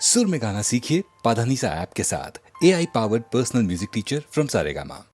सुर में गाना सीखिए पाधानीसा ऐप के साथ। AI powered personal music teacher from Saregama.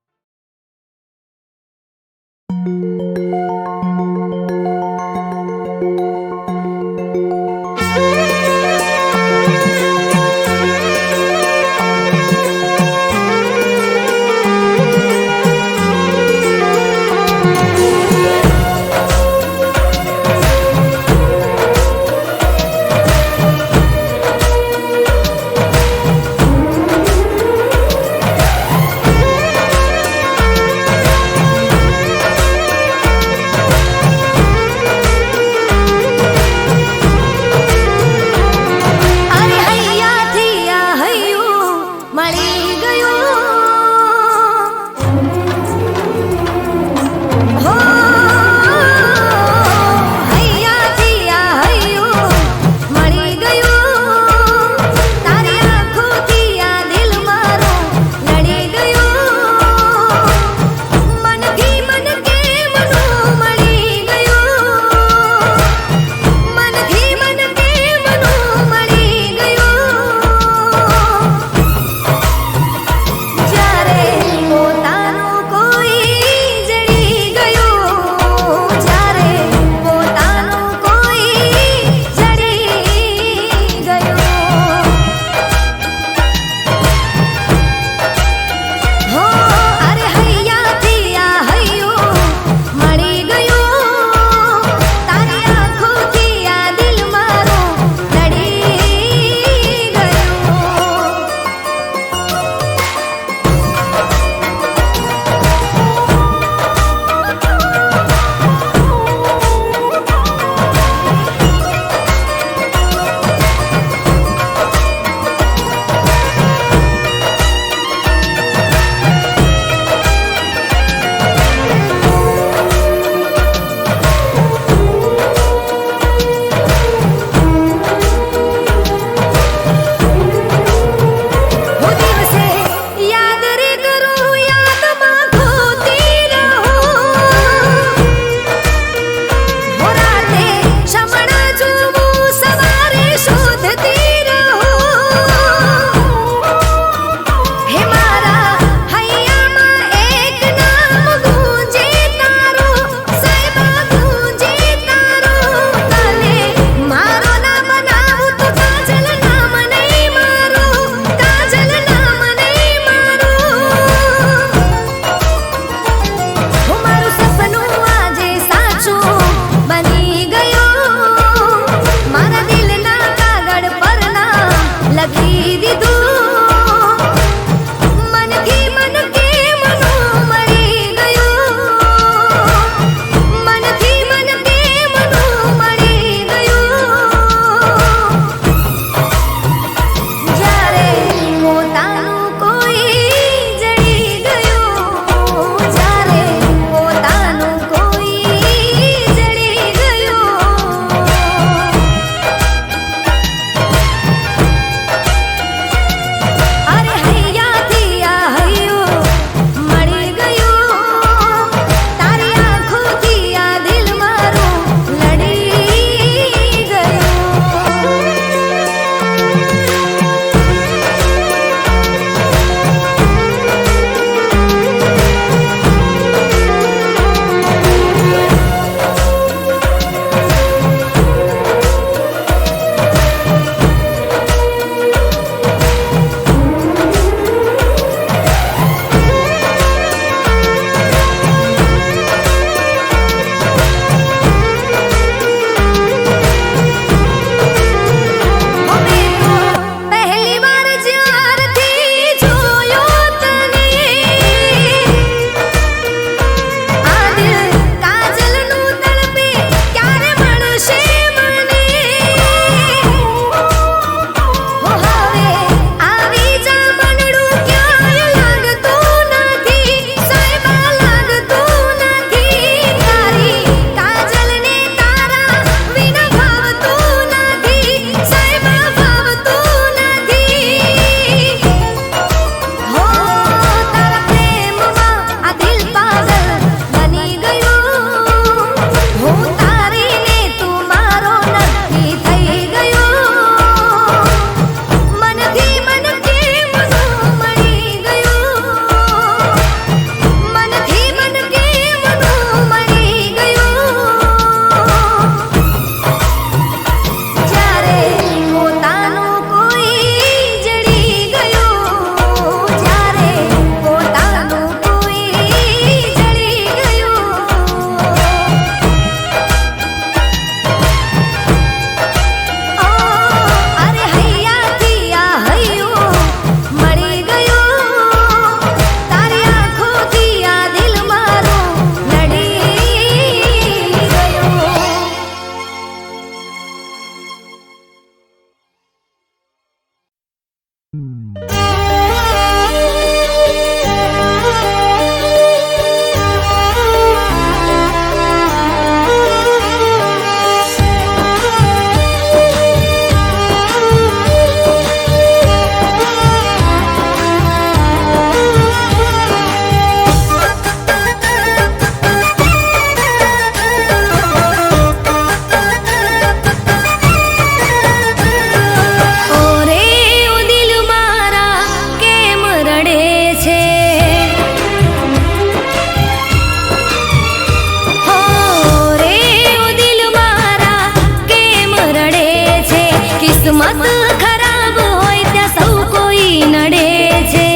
નડે છે.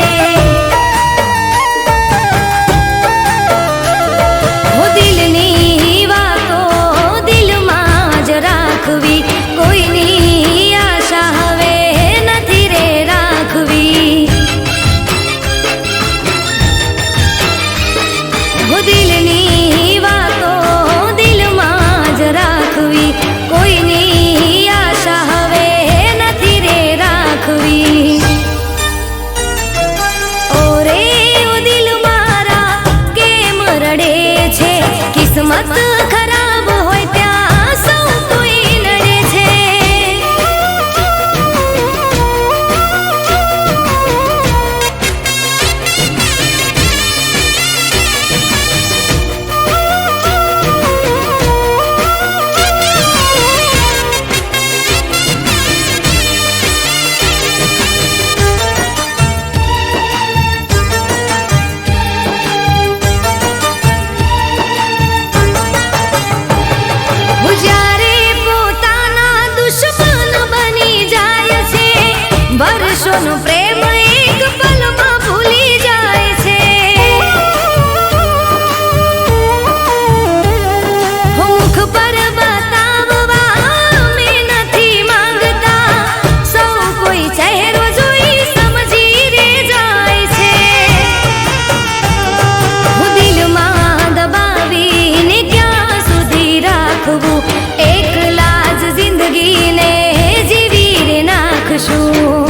હું દિલની વાતો દિલમાં જ રાખવી, કોઈની આશા હવે નથી રે રાખવી. હું દિલની વાતો દિલમાં જ રાખવી, કોઈની આશા હવે નથી રે રાખવી. ઓરે ઓ દિલ મારા કેમ રડે છે, કિસ્મત ખરાબ હોય ત્યાં સૌ કોઈ નડે છે. જ્યારે પોતાના દુશ્મન બની જાય છે, વર્ષોનો પ્રેમ એક પલમાં ભૂલી જાય છે. મુખ પર બતાવવા અમે નથી માંગતા, સૌ કોઈ ચહેરો જોઈ સમજી રે જાય છે. હું દિલમાં દબાવીને ક્યાં સુધી રાખવું, એકલા જ જિંદગીને જીવી રે નાખશું.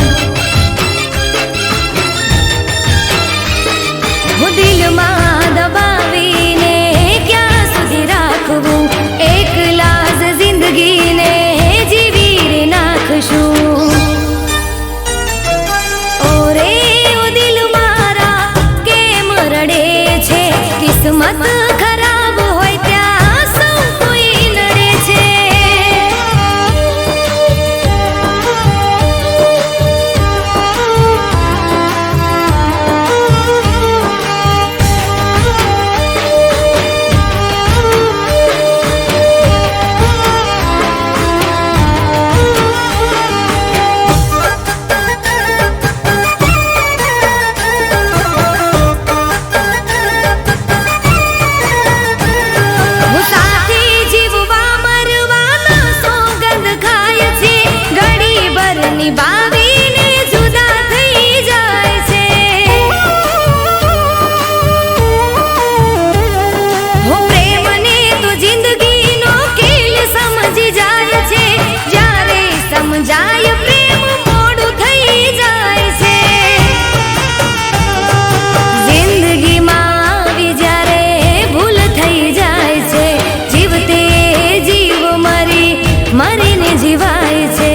હું દિલમાં દબાવીને ક્યાં સુધી રાખવું, એકલા જ જિંદગીને જીવી રે નાખશું. ઓરે ઓ દિલ મારા કેમ રડે છે, કિસ્મત ખરાબ હોય ત્યાં સૌ કોઈ નડે છે. હું સાથી જીવવા મરવાના સોગંદ ખાય છે, ઘડી ભર નિભાવીને જુદા થઈ જાય છે. હું પ્રેમને તો જિંદગીનો ખેલ સમજી જાય છે, જ્યારે સમજાય પ્રેમ મોડું થઈ જાય છે. જિંદગીમાં આવી જ્યારે ભૂલ થઈ જાય છે, જીવતે જીવ મરીને જીવાય છે.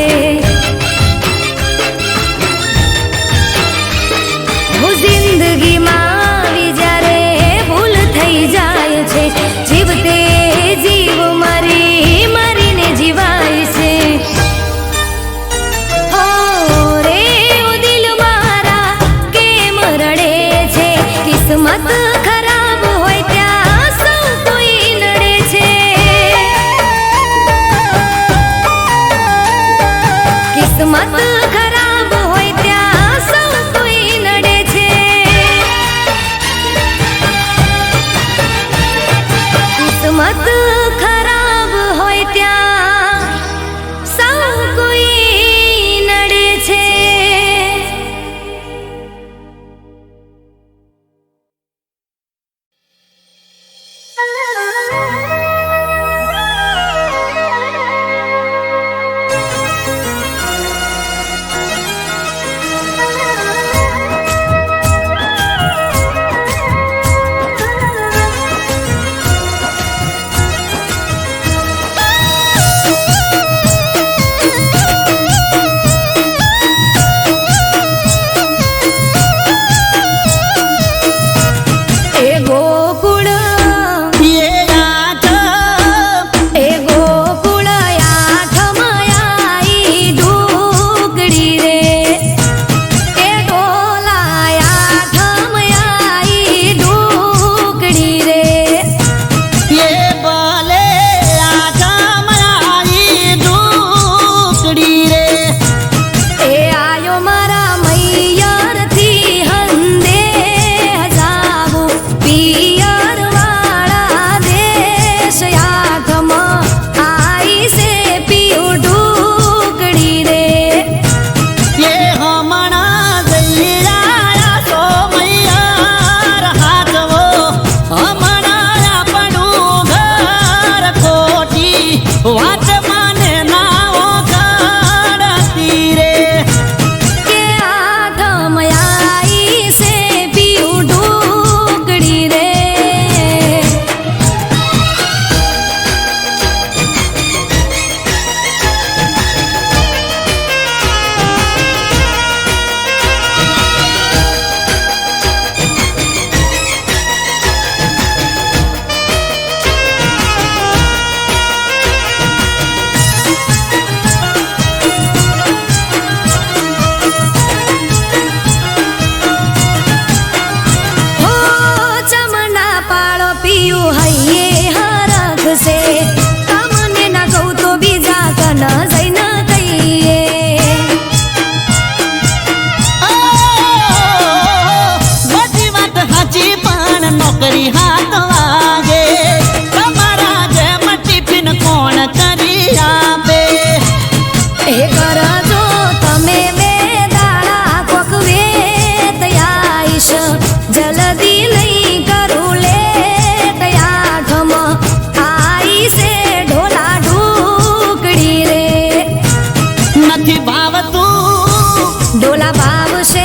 ડોલા ભાવશે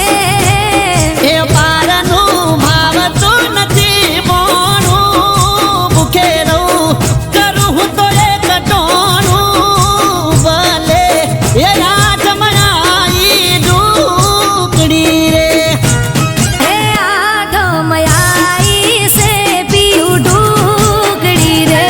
એ પારનું ભાવતું નથી મોણું ભૂખે રહું કરું હું તો એક ટોણું ભલે એ રાજમણાઈ ઢુકડી રે હે આઠમયાઈ સે પીયું ઢુકડી રે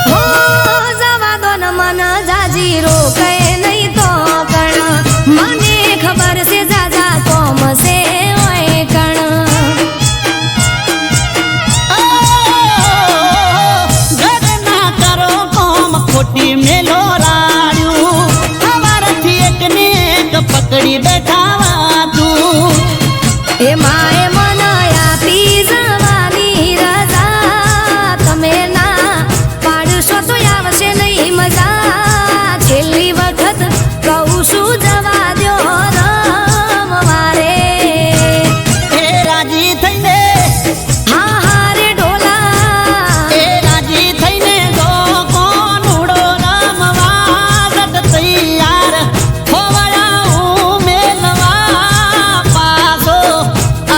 હો જવા દો ન મન જાજી રોકે નહીં તો કણ મને ખબર છે જાજા કોમ છે ઓય કણ ઘરના કરો કોમ ખોટી મેલો રાડ્યું સવારથી એકને એક પકડી બેઠાવા તું એ માએ મન આપી જવાની રજા તમે ના પાડશો તો આવશે નહીં મજા છેલ્લી વખત કહું છું જવા દ્યો રમવા રે એ રાજી થઈને હા હા રે ઢોલા એ રાજી થઈને જો કોનુડો રમવા જત તૈયાર ખોવાયા હું મેલવા પાછો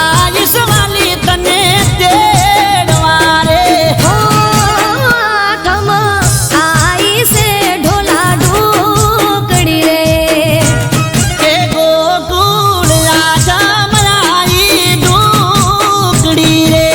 આયુષ વાલી તને તેડવા રે હો આઠમ આઈ સે ઢોલા ઢોકડી રે એ ગોકુળ આજામરાઈ ઢુકડી રે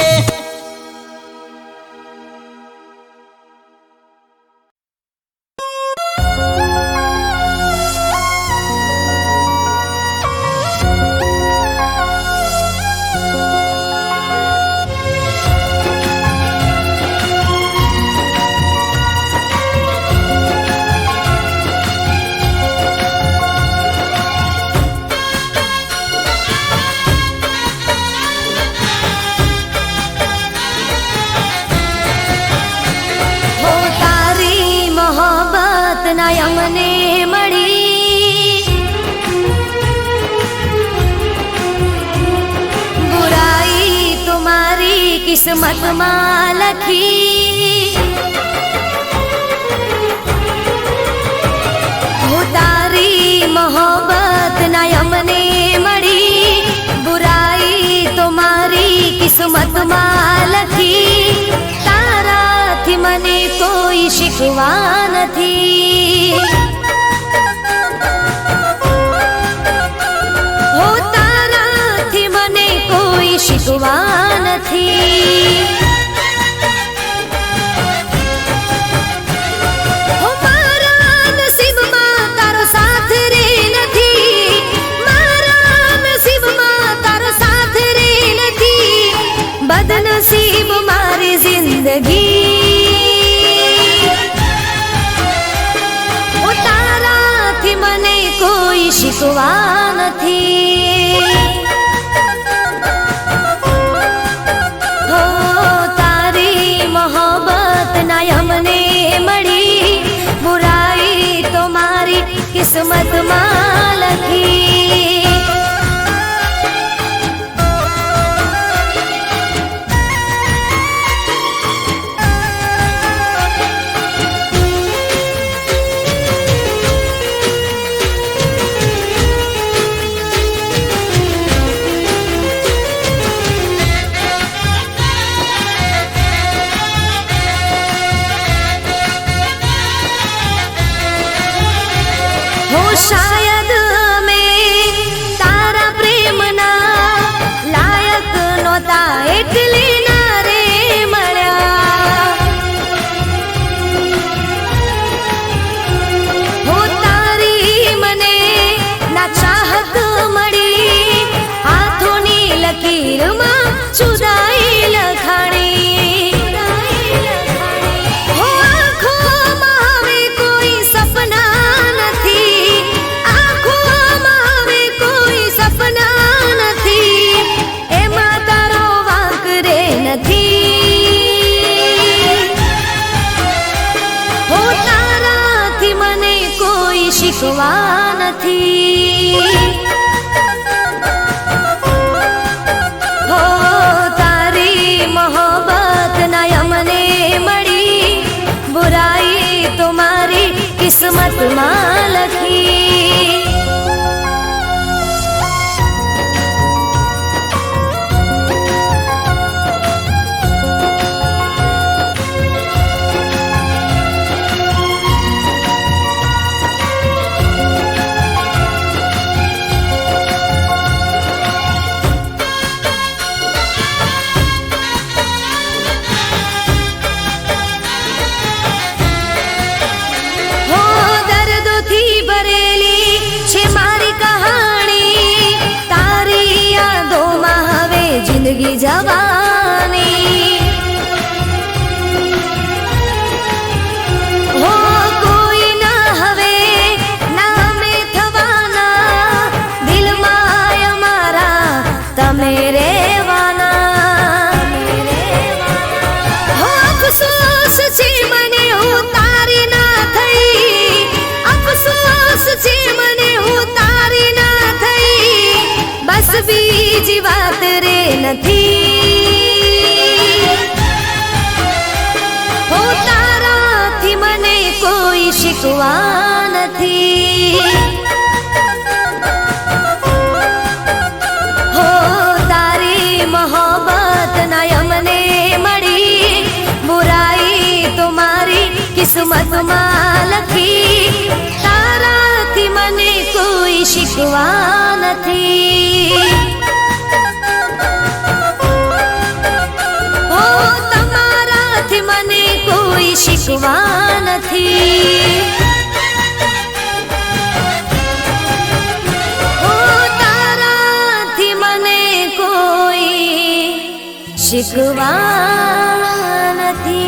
હો તારી મોહબ્બત ના અમને મળી બુરાઈ તુમારી કિસ્મત માં લખી હો તારી મોહબ્બત ના અમને મળી બુરાઈ તુમારી કિસ્મત માં લખી તારાથી મને કોઈ શીખવા નથી હો તારાથી મને કોઈ શીખવા નથી હો મારા નસીબમાં તારો સાથ રે નથી મારા નસીબમાં તારો સાથ રે નથી બદનસીબ મારી જિંદગી ઓ તારાથી મને કોઈ શીખવા નથી હો તારી મોહબ્બત ના અમને મળી બુરાઈ તો મારી કિસ્મતમાં લખી हो शायद मैं तारा प्रेम ना लायक नोता એટલે ના રે મળ્યા હો તારી મને ના ચાહત મળી હાથોની લકીરમાં જુદાઈ લખાણી હો આંખોમાં હવે કોઈ સપના નથી આંખોમાં હવે કોઈ સપના નથી એમાં તારો વાંક રે શીખવા નથી. હો તારી મોહબ્બત ના અમને મળી, બુરાઈ તો મારી કિસ્મતમાં લખી. જિંદગી જવાની હો કોઈ ના હવે નામે થવાના, દિલમાં અમારા તમે રહેવાના. હો અફસોસ છે મને હું તારી ના થઈ, અફસોસ છે મને હું તારી ના થઈ, બસ બીજી વાત રે નથી. હો તારાથી મને કોઈ શીખવા નથી. હો તારી મોહબ્બત ના અમને મળી, બુરાઈ તો મારી કિસ્મતમાં લખી. તારાથી મને કોઈ શીખવા નથી. શીખવા નથી. ઓ તારાથી મને કોઈ શીખવા નથી.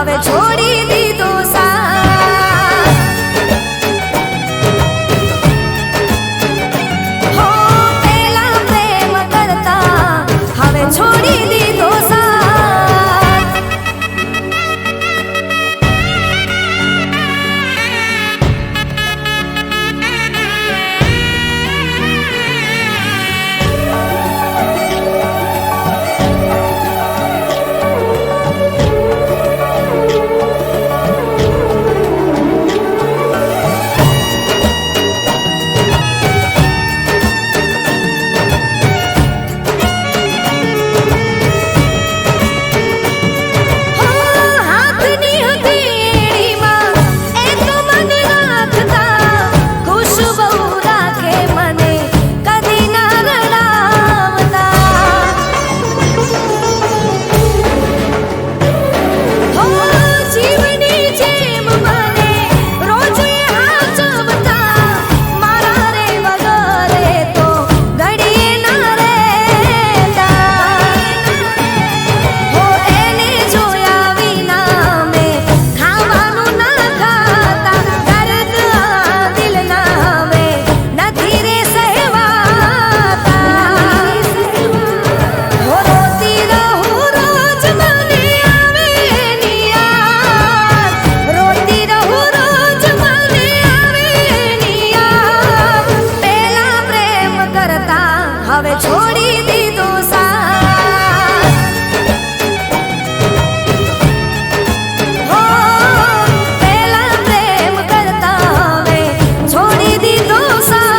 હવે છોડી દીધો સાથ. હો પેલા પ્રેમ કરતા હવે છોડી દીધો સાથ. હવે છોડી દીધો સાથ. હો પેલા પ્રેમ કરતા હવે છોડી દીધો સાથ.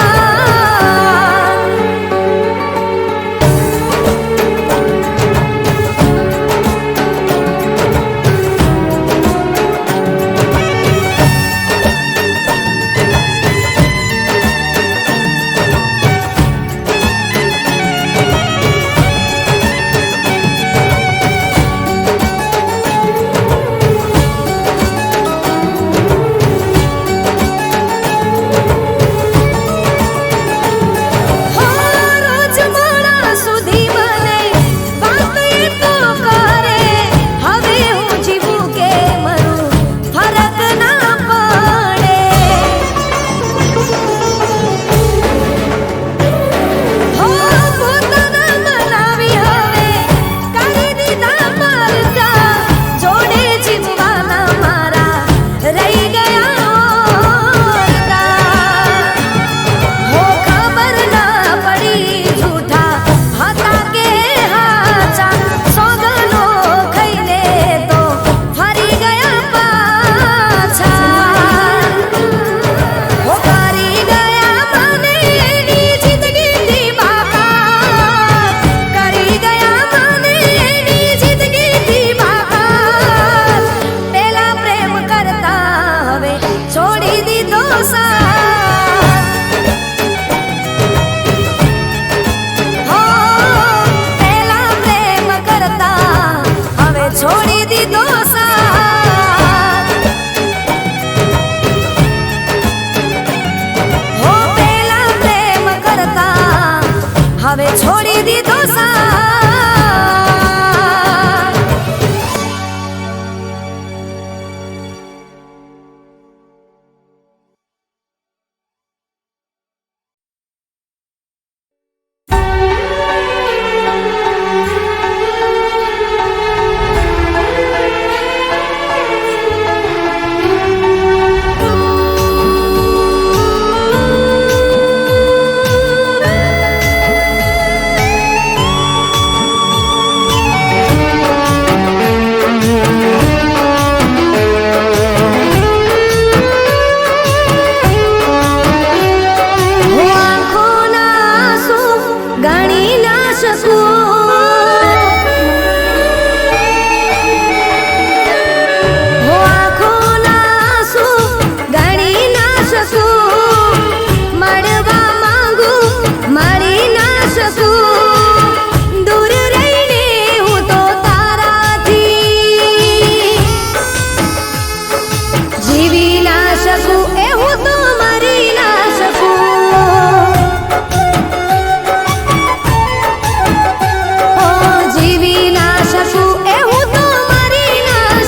છોડી દીધો સાથ. હો પેલા પ્રેમ કરતા હવે છોડી દીધો સાથ.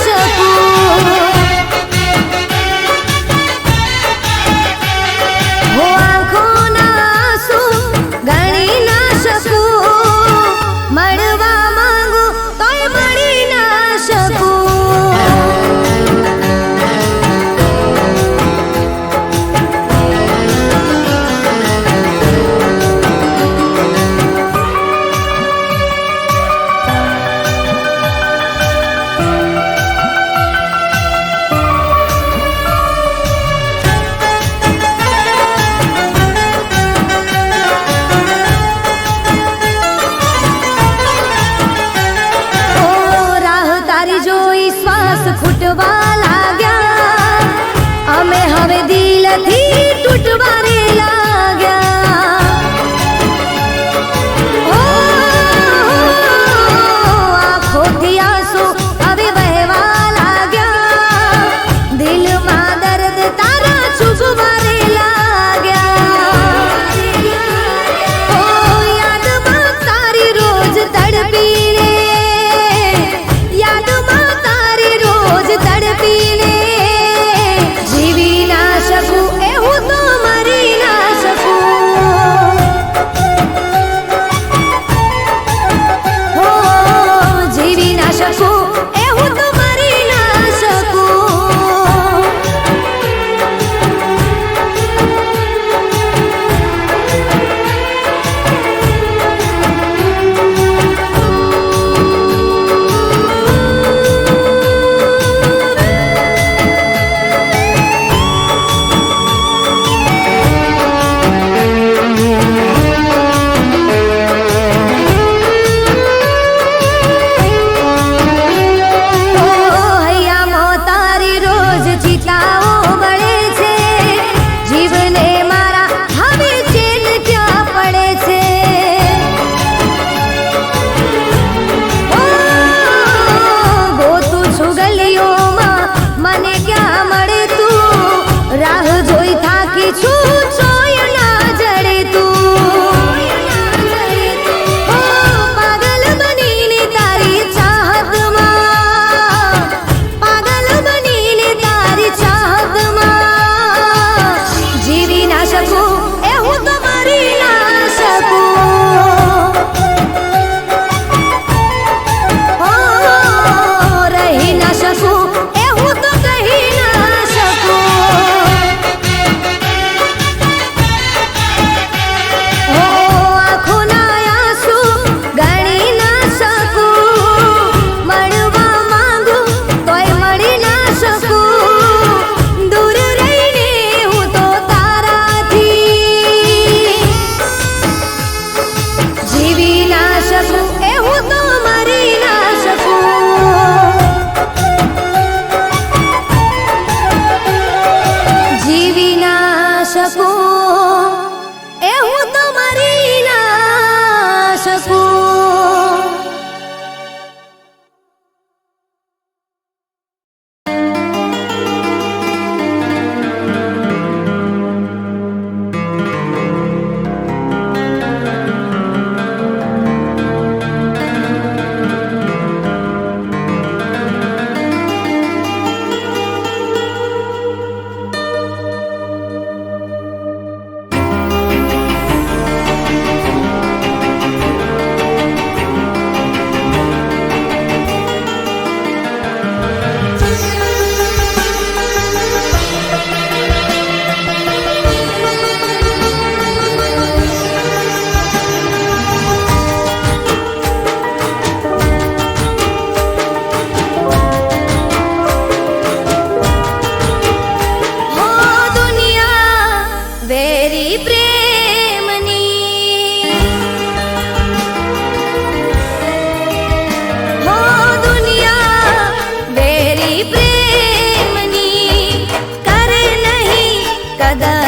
શકું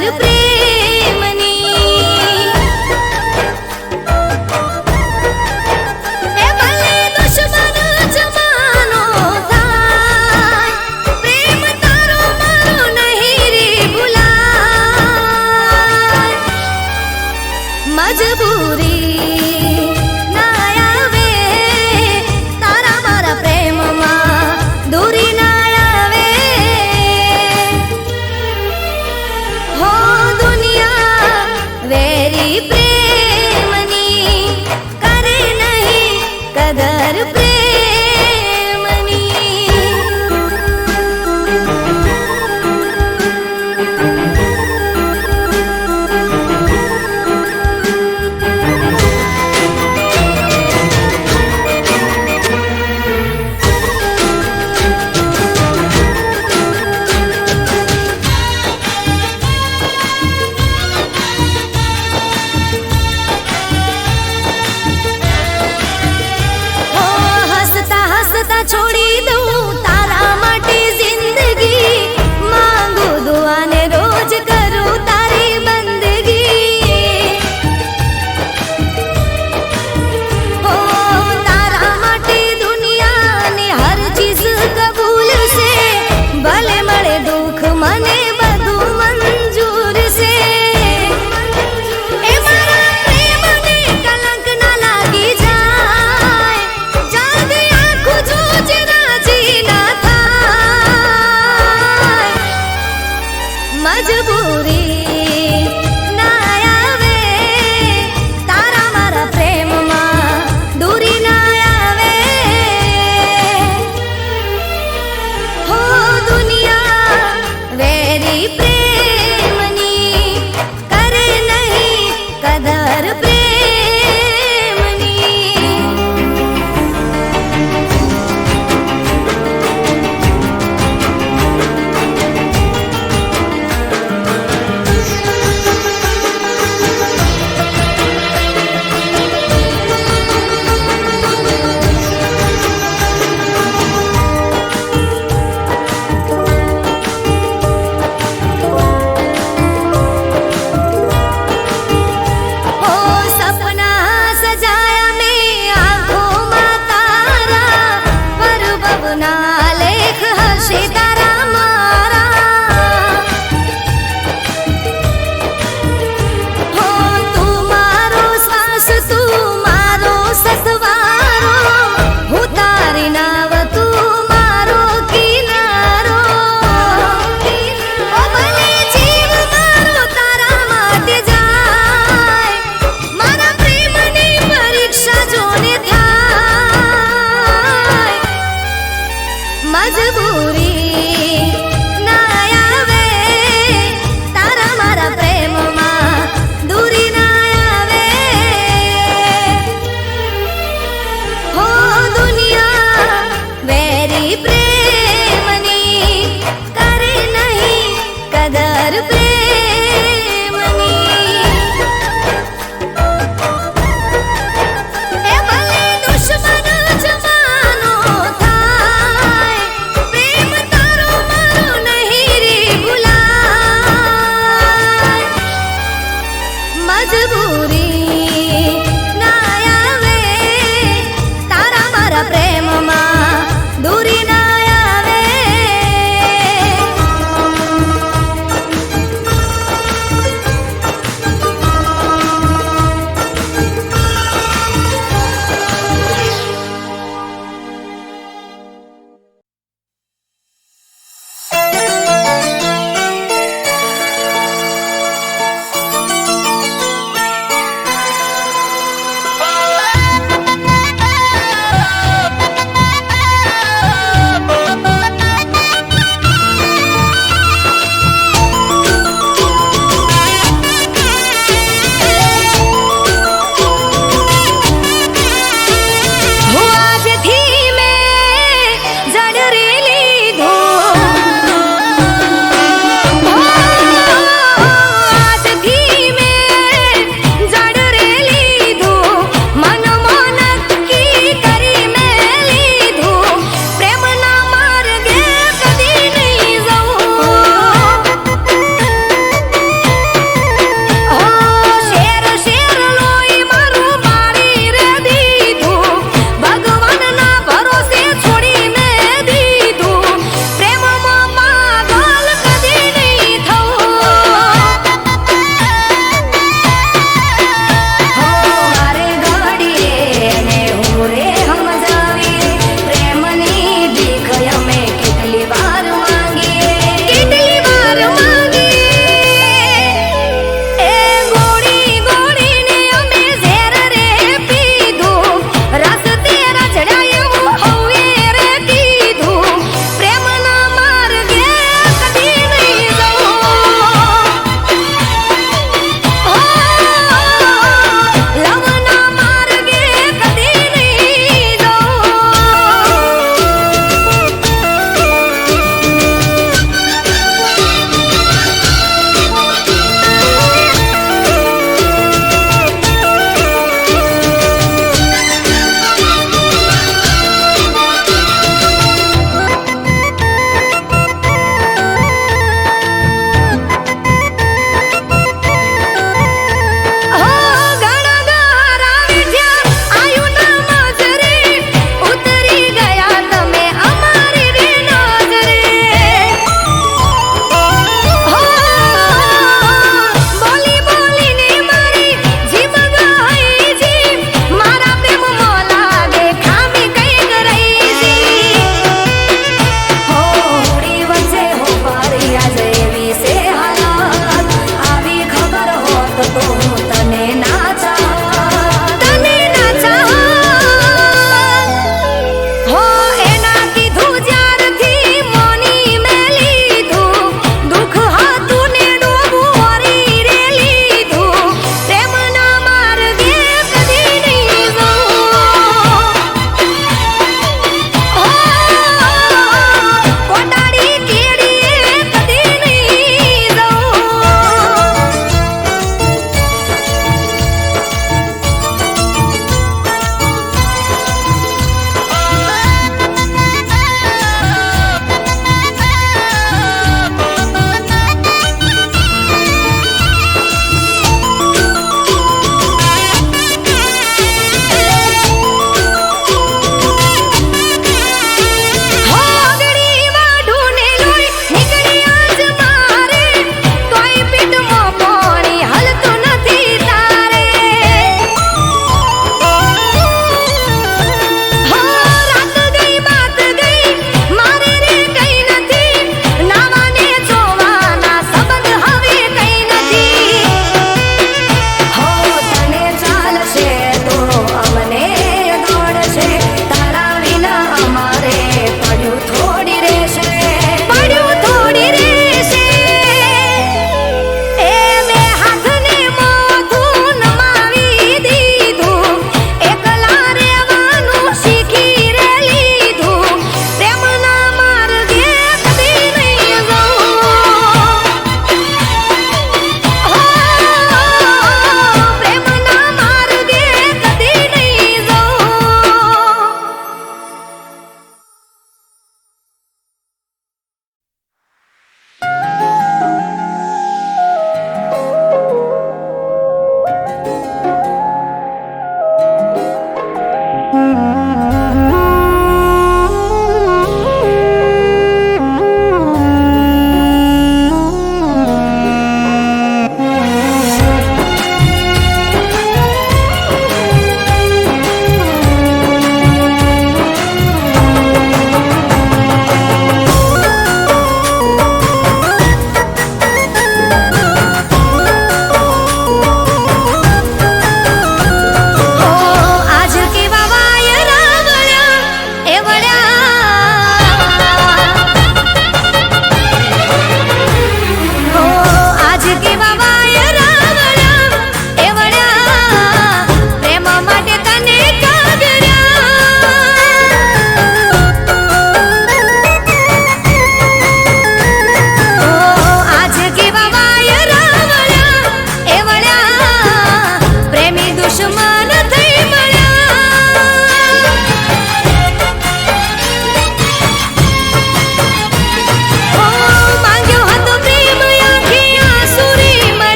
લહેર પ્રેમની એ ભલે દુશ્મન જમાનો થાય પ્રેમ તારો મારો નહીં રે ભૂલાય મજબૂરી ના આવે તારા મારા પ્રેમમાં દૂરી ના આવે હો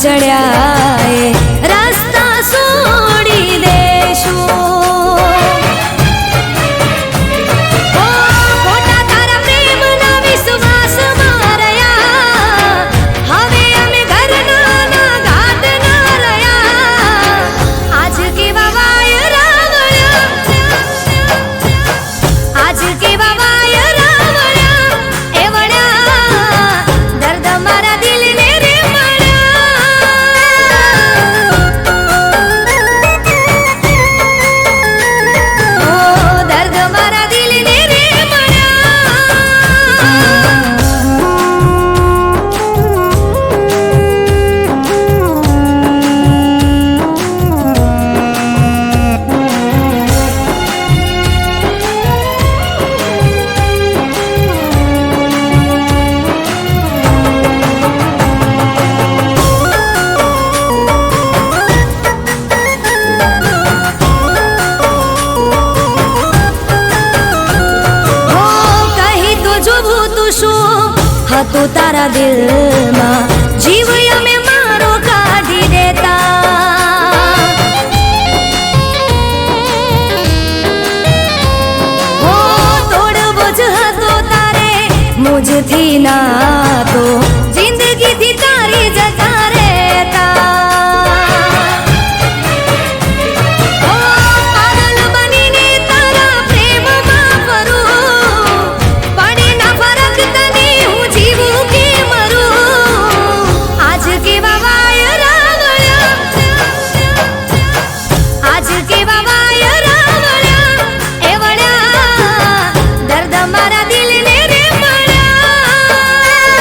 ચડ્યા એ રસ્તા છોડી દેશું. ઓ ખોટા તારા પ્રેમના વિશ્વાસમાં રહ્યા, હવે અમે ઘરના ના ઘાટ ના રહ્યા. આજ કેવા વાયરા વળ્યા, આજ કેવા વાયરા વળ્યા, એ વળ્યા દર્દ મારા દિલને રે મળ્યા. ઓ દર્દ મારા દિલને રે કહી તો જોવું તું શું હતું તારા દિલમાં, જીવ અમે મારો કાઢી દેતા. હો તોડવો જ હતો તારે મુજથી નાતો, જિંદગીથી તારી જતા રહેતા. ઓ પાગલ બનીને તારા પ્રેમમાં ફરું, પડે ના ફરક તને હું જીવું કે મરું. આજ કેવા વાયરા વળ્યા, આજ કેવા વાયરા વળ્યા, એ વળ્યા દર્દ મારા દિલને રે મળ્યા.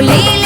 લીલા